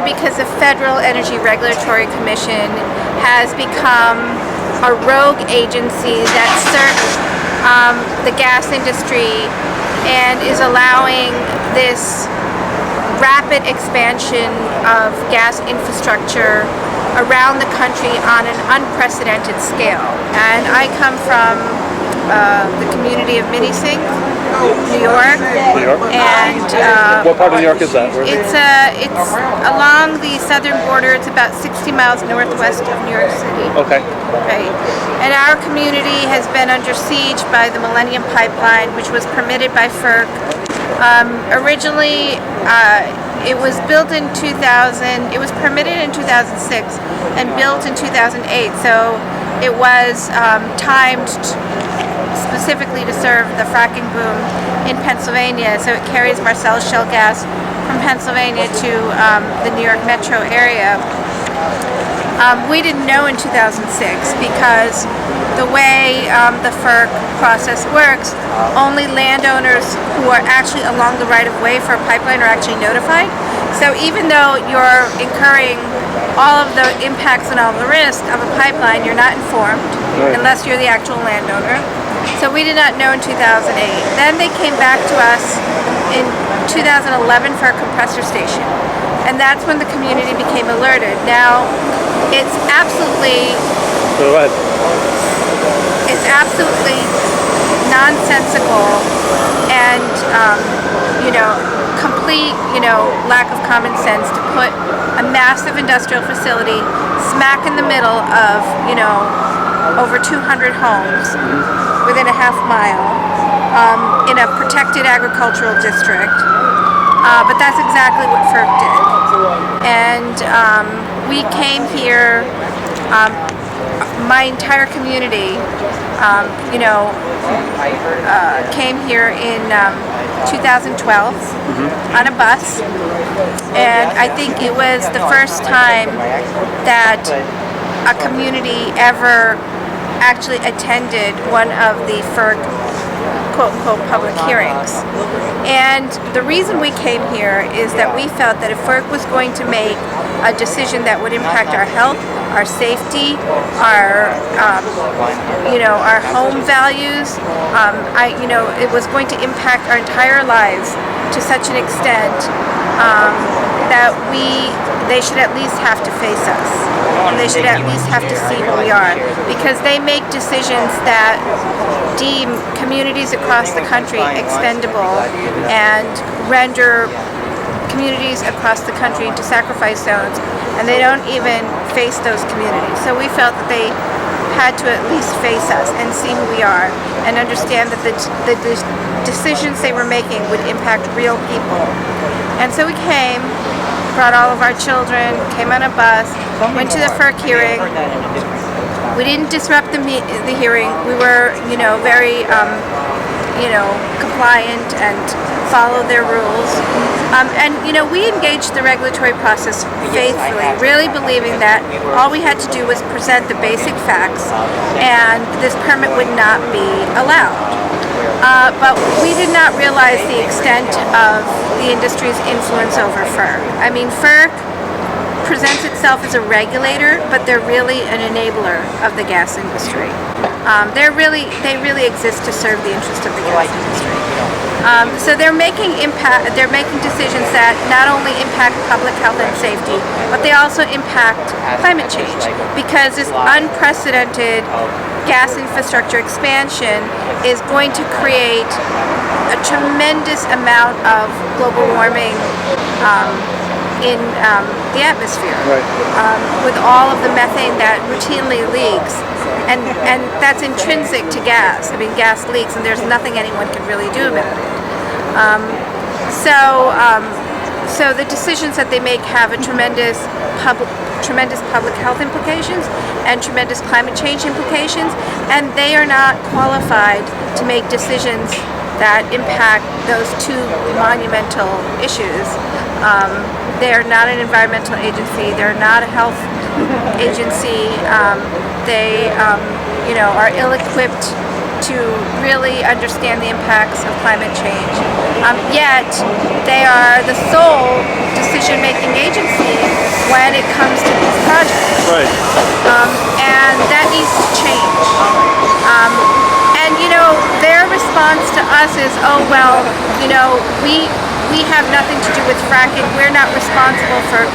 here because the Federal Energy Regulatory Commission has become a rogue agency that serves the gas industry and is allowing this rapid expansion of gas infrastructure around the country on an unprecedented scale. And I come from the community of Minisink, New York. And what part of New York is that? It's along the southern border. It's about 60 miles northwest of New York City. Okay. Right. And our community has been under siege by the Millennium Pipeline, which was permitted by FERC. Originally, it was built in 2000. It was permitted in 2006 and built in 2008. So it was timed specifically to serve the fracking boom in Pennsylvania. So it carries Marcellus shale gas from Pennsylvania to the New York metro area. We didn't know in 2006 because the way the FERC process works, only landowners who are actually along the right-of-way for a pipeline are actually notified. So even though you're incurring all of the impacts and all the risk of a pipeline, you're not informed unless you're the actual landowner. So we did not know in 2008. Then they came back to us in 2011 for a compressor station. And that's when the community became alerted. Now, it's absolutely nonsensical and, complete, lack of common sense to put a massive industrial facility smack in the middle of, over 200 homes within a half mile in a protected agricultural district. But that's exactly what FERC did. And we came here, my entire community, came here in 2012 on a bus. And I think it was the first time that a community ever actually attended one of the FERC quote-unquote public hearings. And the reason we came here is that we felt that if FERC was going to make a decision that would impact our health, our safety, our home values, it was going to impact our entire lives to such an extent that they should at least have to face us. And they should at least have to see who we are, because they make decisions that deem communities across the country expendable and render communities across the country into sacrifice zones, and they don't even face those communities. So we felt that they had to at least face us and see who we are and understand that the decisions they were making would impact real people. And so we came, brought all of our children, came on a bus, went to the FERC hearing. We didn't disrupt the hearing. We were, very, compliant and followed their rules. We engaged the regulatory process faithfully, really believing that all we had to do was present the basic facts and this permit would not be allowed. But we did not realize the extent of the industry's influence over FERC. I mean, FERC presents itself as a regulator, but they're really an enabler of the gas industry. They really exist to serve the interest of the gas industry. So they're making decisions that not only impact public health and safety, but they also impact climate change, because this unprecedented gas infrastructure expansion is going to create a tremendous amount of global warming in the atmosphere, with all of the methane that routinely leaks, and that's intrinsic to gas. I mean, gas leaks, and there's nothing anyone can really do about it. So the decisions that they make have a tremendous public health implications and tremendous climate change implications, and they are not qualified to make decisions that impact those two monumental issues. They're not an environmental agency. They're not a health agency. They, are ill-equipped to really understand the impacts of climate change. Yet, they are the sole decision-making agency when it comes to these projects. Right. And that needs to change. And their response to us is, oh well, we have nothing to do with fracking. We're not responsible for.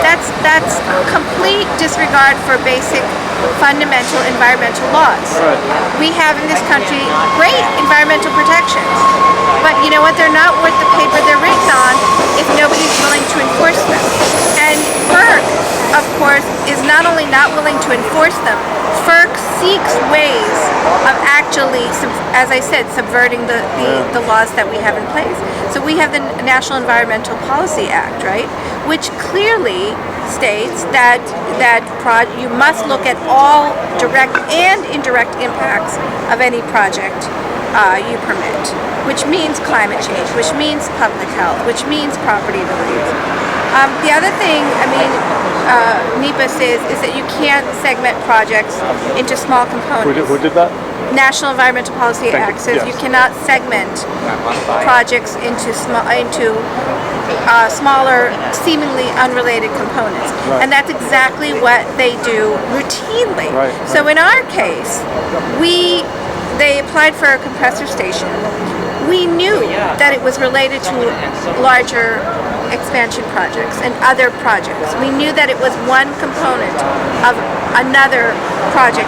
That's complete disregard for basic fundamental environmental laws. Right. We have in this country great environmental protections, but you know what? They're not worth the paper they're written on if nobody's willing to enforce them. And FERC, of course, is not only not willing to enforce them, FERC seeks ways of actually, as I said, subverting the laws that we have in place. So we have the National Environmental Policy Act, right, which clearly states that you must look at all direct and indirect impacts of any project you permit, which means climate change, which means public health, which means property values. The other thing, NEPA says, is that you can't segment projects into small components. Who did that? National Environmental Policy Act says you cannot segment projects into smaller, seemingly unrelated components. Right. And that's exactly what they do routinely. Right. So in our case, they applied for a compressor station. We knew that it was related to larger expansion projects and other projects. We knew that it was one component of another project,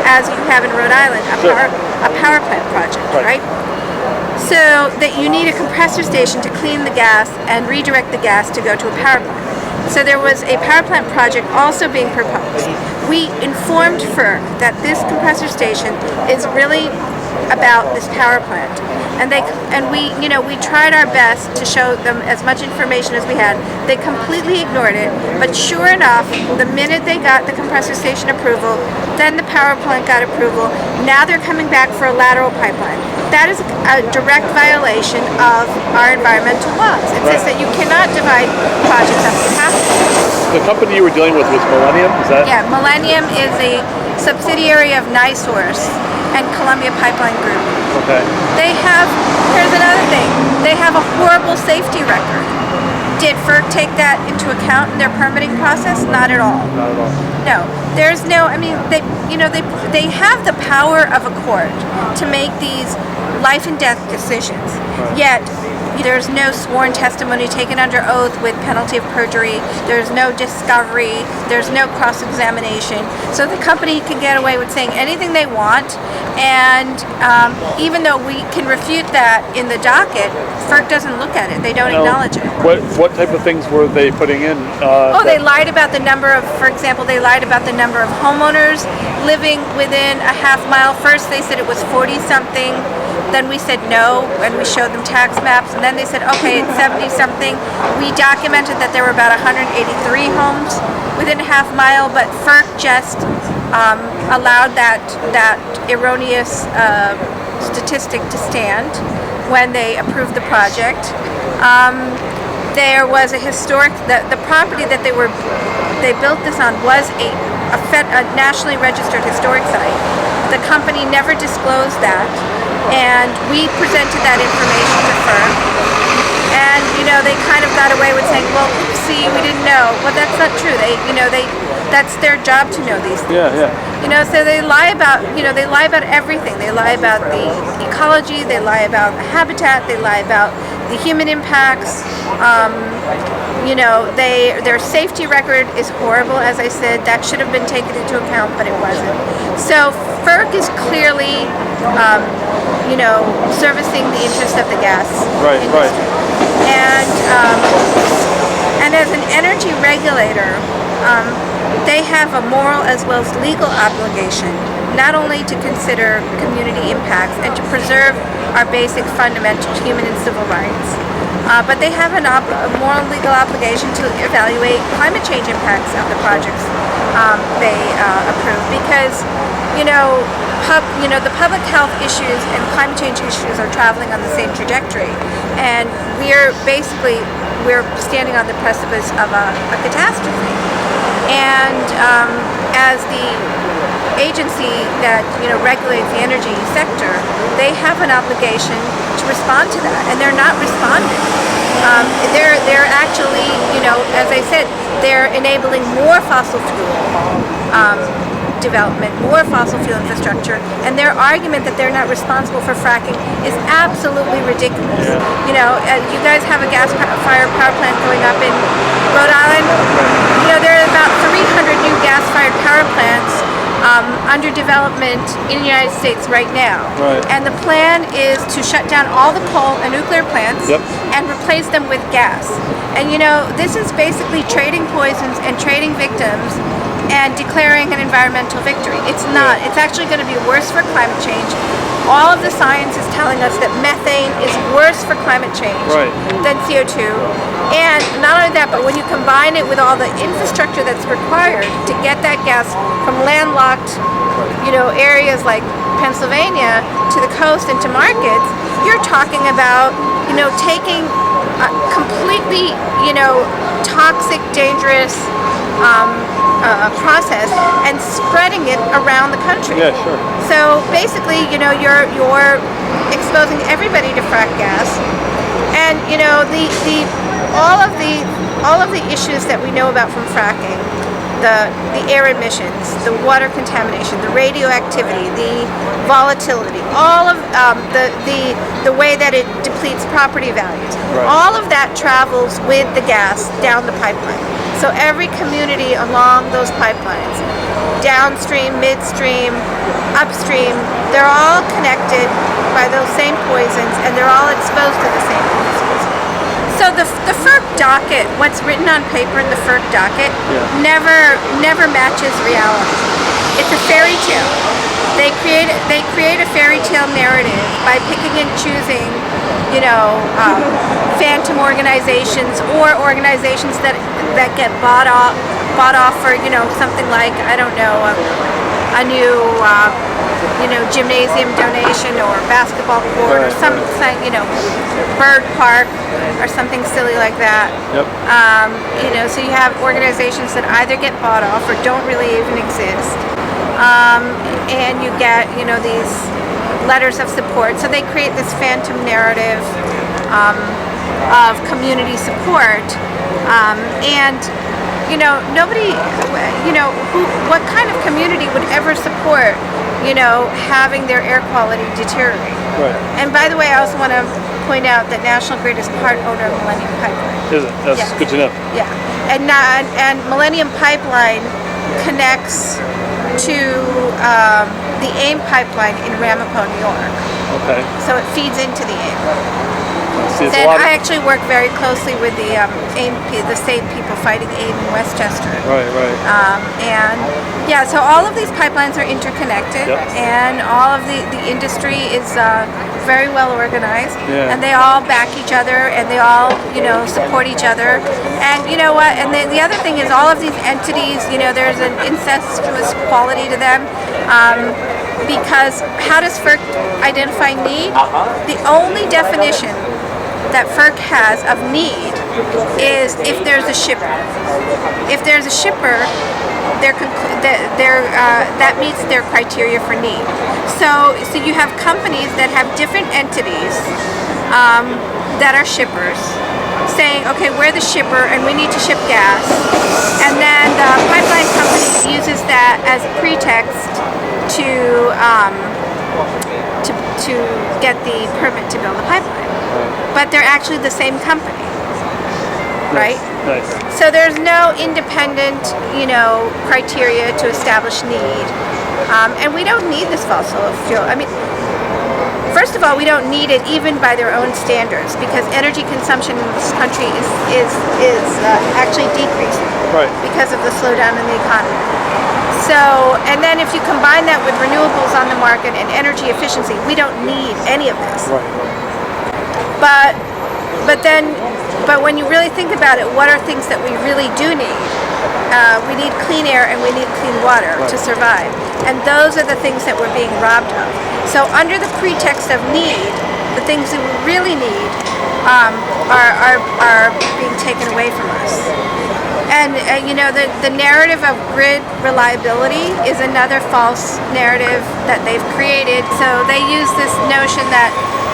as you have in Rhode Island, a power plant project, right? So that you need a compressor station to clean the gas and redirect the gas to go to a power plant. So there was a power plant project also being proposed. We informed FERC that this compressor station is really about this power plant, and we tried our best to show them as much information as we had. They completely ignored it, but sure enough, the minute they got the compressor station approval, then the power plant got approval. Now they're coming back for a lateral pipeline. That is a direct violation of our environmental laws. It says that you cannot divide projects up into half. The company you were dealing with was Millennium, is that? Yeah, Millennium is a subsidiary of NiSource and Columbia Pipeline Group. Okay. Here's another thing, they have a horrible safety record. Did FERC take that into account in their permitting process? Not at all. Not at all. No, there's no, they have the power of a court to make these life and death decisions, yet there's no sworn testimony taken under oath with penalty of perjury. There's no discovery. There's no cross-examination. So the company can get away with saying anything they want, and even though we can refute that in the docket, FERC doesn't look at it. They don't acknowledge it. What type of things were they putting in? They lied about the number of, for example, they lied about the number of homeowners living within a half mile. First they said it was 40-something. Then we said no, and we showed them tax maps, and then they said, okay, it's 70-something. We documented that there were about 183 homes within a half mile, but FERC just allowed that erroneous statistic to stand when they approved the project. There was a historic, the property that they built this on was a nationally registered historic site. The company never disclosed that, and we presented that information to FERC, and they kind of got away with saying, well, see, we didn't know. Well, that's not true. That's their job to know these things. Yeah. So they lie about everything. They lie about the ecology, they lie about the habitat, they lie about the human impacts. Their safety record is horrible, as I said. That should have been taken into account, but it wasn't. So FERC is clearly, servicing the interest of the gas industry. And as an energy regulator, they have a moral as well as legal obligation not only to consider community impacts and to preserve our basic fundamental human and civil rights, but they have a moral and legal obligation to evaluate climate change impacts of the projects they approve, because the public health issues and climate change issues are traveling on the same trajectory, and we're standing on the precipice of a catastrophe. And as the agency that regulates the energy sector, they have an obligation to respond to that, and they're not responding. They're actually, as I said, they're enabling more fossil fuel development, more fossil fuel infrastructure, and their argument that they're not responsible for fracking is absolutely ridiculous. Yeah. You guys have a gas-fired power plant going up in Rhode Island. There are about 300 new gas-fired power plants under development in the United States right now. Right. And the plan is to shut down all the coal and nuclear plants and replace them with gas. And this is basically trading poisons and trading victims and declaring an environmental victory. It's not. It's actually going to be worse for climate change. All of the science is telling us that methane is worse for climate change than CO2. And not only that, but when you combine it with all the infrastructure that's required to get that gas from landlocked, areas like Pennsylvania to the coast and to markets, you're talking about, taking a completely, toxic, dangerous process and spreading it around the country. Yeah, sure. So basically, you're exposing everybody to frack gas, and all of the issues that we know about from fracking, the air emissions, the water contamination, the radioactivity, the volatility, all of the way that it depletes property values, all of that travels with the gas down the pipeline. So every community along those pipelines, downstream, midstream, upstream, they're all connected by those same poisons, and they're all exposed to the same poisons. So the FERC docket, what's written on paper in the FERC docket, never matches reality. It's a fairy tale. They create a fairy tale narrative by picking and choosing, phantom organizations or organizations that get bought off for something like, I don't know, a new gymnasium donation or basketball court or some bird park or something silly like that. So you have organizations that either get bought off or don't really even exist, and you get these letters of support. So they create this phantom narrative of community support, and nobody, what kind of community would ever support, having their air quality deteriorate? Right. And by the way, I also want to point out that National Grid is part owner of Millennium Pipeline. Is it? That's good to know. Yeah, and Millennium Pipeline connects to the AIM pipeline in Ramapo, New York. Okay. So it feeds into the AIM. See, And I actually work very closely with the AIM, the state people fighting AIM in Westchester. Right. And so all of these pipelines are interconnected, and all of the industry is very well organized, and they all back each other, and they all support each other. And you know what? And the other thing is, all of these entities, there's an incestuous quality to them. Because how does FERC identify need? The only definition that FERC has of need is if there's a shipper. If there's a shipper, that meets their criteria for need. So you have companies that have different entities that are shippers saying, okay, we're the shipper and we need to ship gas. And then the pipeline company uses that as a pretext to get the permit to build a pipeline. But they're actually the same company, right? Nice. So there's no independent, criteria to establish need. And we don't need this fossil fuel. I mean, first of all, we don't need it even by their own standards, because energy consumption in this country is actually decreasing because of the slowdown in the economy. So, and then if you combine that with renewables on the market and energy efficiency, we don't need any of this. But when you really think about it, what are things that we really do need? We need clean air and we need clean water to survive. And those are the things that we're being robbed of. So under the pretext of need, the things that we really need are being taken away from us. And the narrative of grid reliability is another false narrative that they've created. So they use this notion that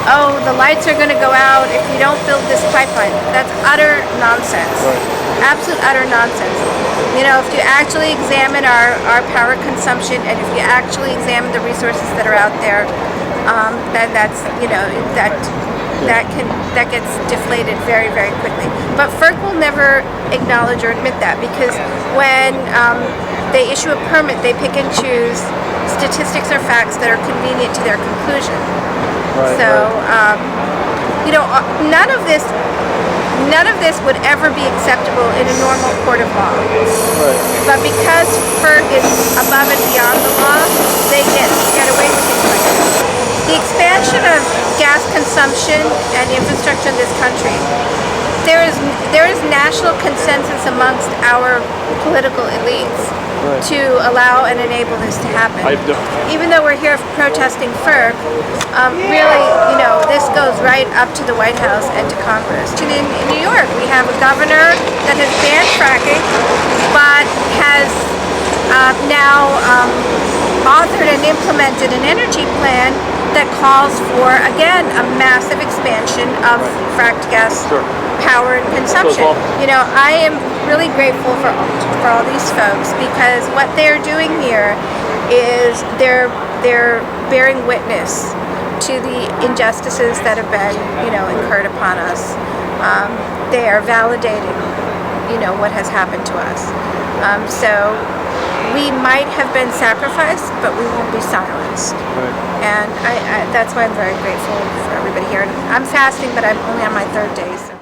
oh, the lights are going to go out if you don't build this pipeline. That's utter nonsense. Right. Absolute utter nonsense. You know, if you actually examine our power consumption, and if you actually examine the resources that are out there, then that's, you know, that gets deflated very, very quickly. But FERC will never acknowledge or admit that, because when they issue a permit, they pick and choose statistics or facts that are convenient to their conclusion. Right, So, you know, none of this would ever be acceptable in a normal court of law. Right. But because FERC is above and beyond the law, they get away with things like this. The expansion of gas consumption and infrastructure in this country, there is national consensus amongst our political elites to allow and enable this to happen. Even though we're here protesting FERC, really, you know, this goes right up to the White House and to Congress. In New York, we have a governor that has banned fracking, but has now authored and implemented an energy plan that calls for, again, a massive expansion of fracked gas power and consumption. You know, I am really grateful for all these folks, because what they're doing here is they're bearing witness to the injustices that have been, you know, incurred upon us. They are validating, you know, what has happened to us. So we might have been sacrificed, but we won't be silenced. Right. And that's why I'm very grateful for everybody here. And I'm fasting, but I'm only on my 3rd day. So.